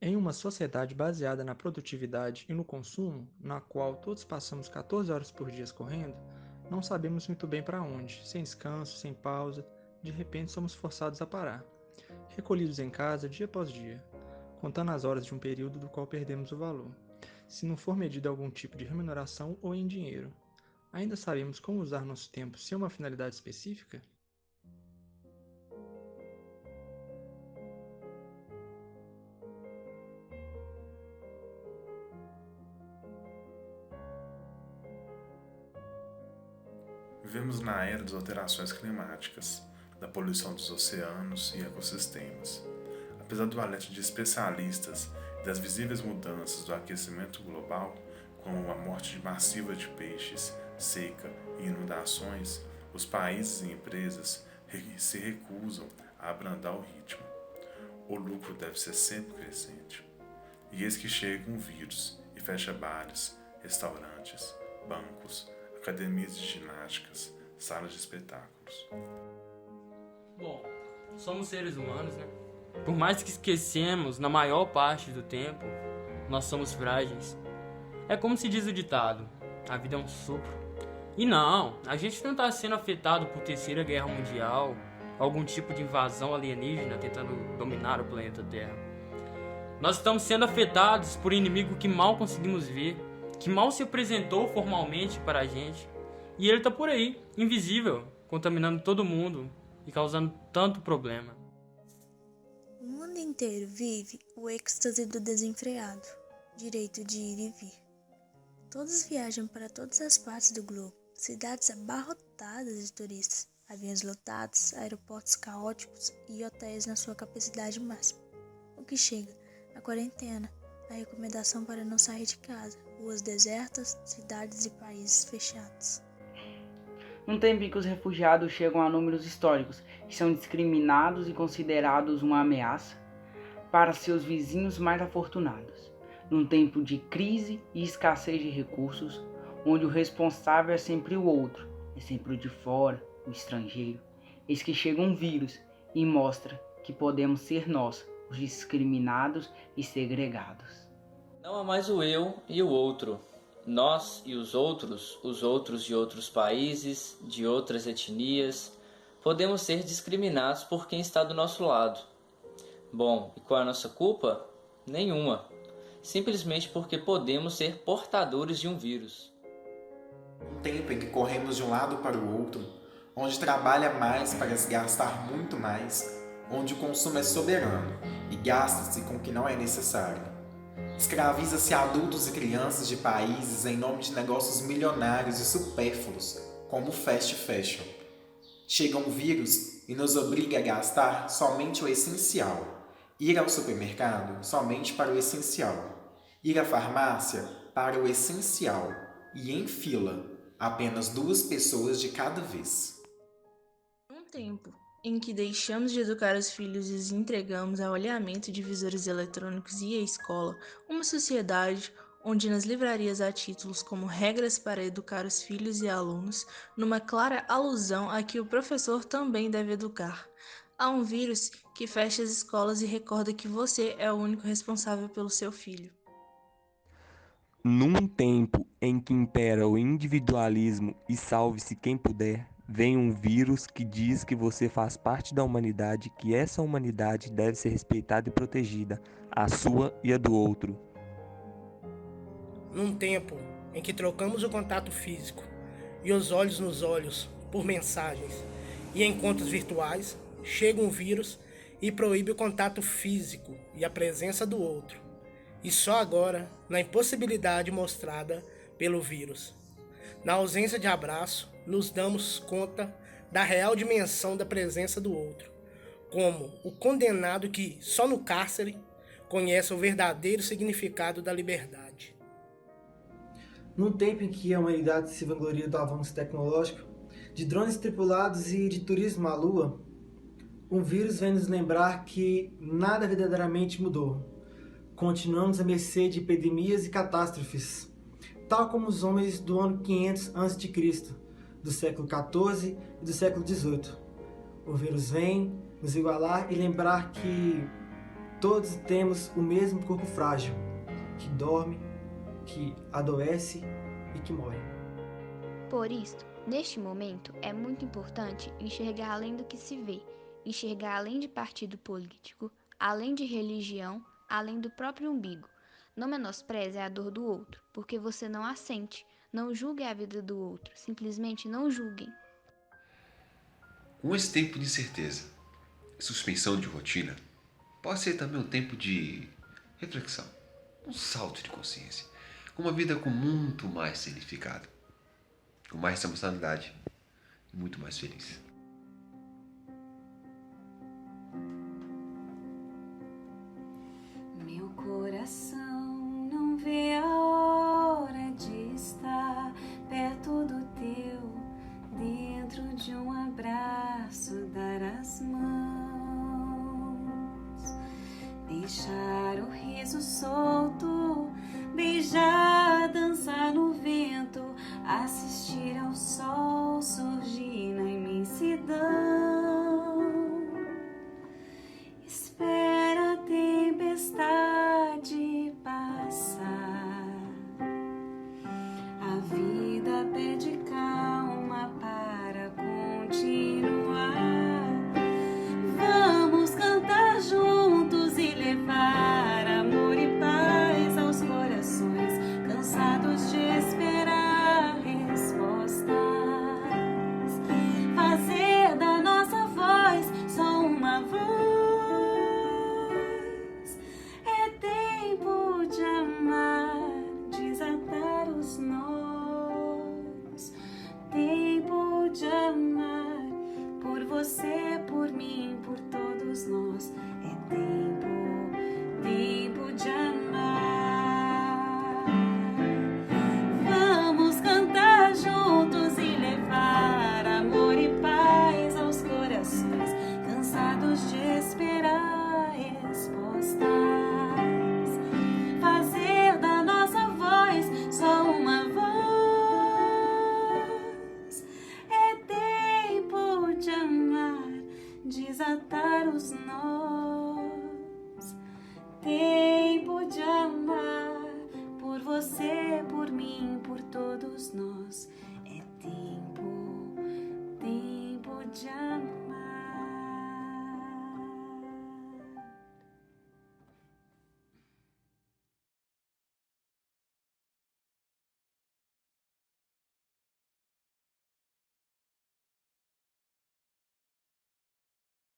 Em uma sociedade baseada na produtividade e no consumo, na qual todos passamos 14 horas por dia correndo, não sabemos muito bem para onde, sem descanso, sem pausa, de repente somos forçados a parar, recolhidos em casa dia após dia, contando as horas de um período do qual perdemos o valor, se não for medido algum tipo de remuneração ou em dinheiro. Ainda sabemos como usar nosso tempo sem uma finalidade específica? Vivemos na era das alterações climáticas, da poluição dos oceanos e ecossistemas. Apesar do alerta de especialistas e das visíveis mudanças do aquecimento global, como a morte massiva de peixes, seca e inundações, os países e empresas se recusam a abrandar o ritmo. O lucro deve ser sempre crescente. E eis que chega um vírus e fecha bares, restaurantes, bancos, academias de ginásticas, salas de espetáculos. Bom, somos seres humanos, né? Por mais que esquecemos, na maior parte do tempo, nós somos frágeis. É como se diz o ditado: a vida é um sopro. E não, a gente não está sendo afetado por Terceira Guerra Mundial, algum tipo de invasão alienígena tentando dominar o planeta Terra. Nós estamos sendo afetados por um inimigo que mal conseguimos ver, que mal se apresentou formalmente para a gente. E ele está por aí, invisível, contaminando todo mundo e causando tanto problema. O mundo inteiro vive o êxtase do desenfreado, direito de ir e vir. Todos viajam para todas as partes do globo, cidades abarrotadas de turistas, aviões lotados, aeroportos caóticos e hotéis na sua capacidade máxima. O que chega? A quarentena, a recomendação para não sair de casa, ruas desertas, cidades e países fechados. Num tempo em que os refugiados chegam a números históricos e são discriminados e considerados uma ameaça para seus vizinhos mais afortunados. Num tempo de crise e escassez de recursos, onde o responsável é sempre o outro, é sempre o de fora, o estrangeiro. Eis que chega um vírus e mostra que podemos ser nós, os discriminados e segregados. Não há mais o eu e o outro. Nós e os outros de outros países, de outras etnias, podemos ser discriminados por quem está do nosso lado. Bom, e qual é a nossa culpa? Nenhuma. Simplesmente porque podemos ser portadores de um vírus. Um tempo em que corremos de um lado para o outro, onde trabalha mais para se gastar muito mais, onde o consumo é soberano e gasta-se com o que não é necessário. Escraviza-se adultos e crianças de países em nome de negócios milionários e supérfluos, como o fast fashion. Chega um vírus e nos obriga a gastar somente o essencial, ir ao supermercado somente para o essencial, ir à farmácia para o essencial e em fila, apenas 2 pessoas de cada vez. Um tempo em que deixamos de educar os filhos e os entregamos ao olhamento de visores eletrônicos e à escola, uma sociedade onde nas livrarias há títulos como Regras para Educar os Filhos e Alunos, numa clara alusão a que o professor também deve educar. Há um vírus que fecha as escolas e recorda que você é o único responsável pelo seu filho. Num tempo em que impera o individualismo e salve-se quem puder, vem um vírus que diz que você faz parte da humanidade, que essa humanidade deve ser respeitada e protegida, a sua e a do outro. Num tempo em que trocamos o contato físico e os olhos nos olhos por mensagens e encontros virtuais, chega um vírus e proíbe o contato físico e a presença do outro. E só agora, na impossibilidade mostrada pelo vírus, na ausência de abraço, nos damos conta da real dimensão da presença do outro, como o condenado que, só no cárcere, conhece o verdadeiro significado da liberdade. Num tempo em que a humanidade se vangloria do avanço tecnológico, de drones tripulados e de turismo à Lua, um vírus vem nos lembrar que nada verdadeiramente mudou. Continuamos à mercê de epidemias e catástrofes, tal como os homens do ano 500 a.C., do século XIV e do século XVIII. O vírus vem nos igualar e lembrar que Todos temos o mesmo corpo frágil, que dorme, que adoece e que morre. Por isto, neste momento, é muito importante enxergar além do que se vê, enxergar além de partido político, além de religião, além do próprio umbigo. Não menospreze a dor do outro, porque você não a sente. Não julgue a vida do outro, simplesmente não julguem. Com esse tempo de incerteza e suspensão de rotina, pode ser também um tempo de reflexão, um salto de consciência, uma vida com muito mais significado, com mais responsabilidade e muito mais feliz. Meu coração não vê a hora de estar perto do teu, dentro de um abraço, dar as mãos, deixar o riso solto, beijar, dançar no vento, assistir ao sol surgir na imensidão.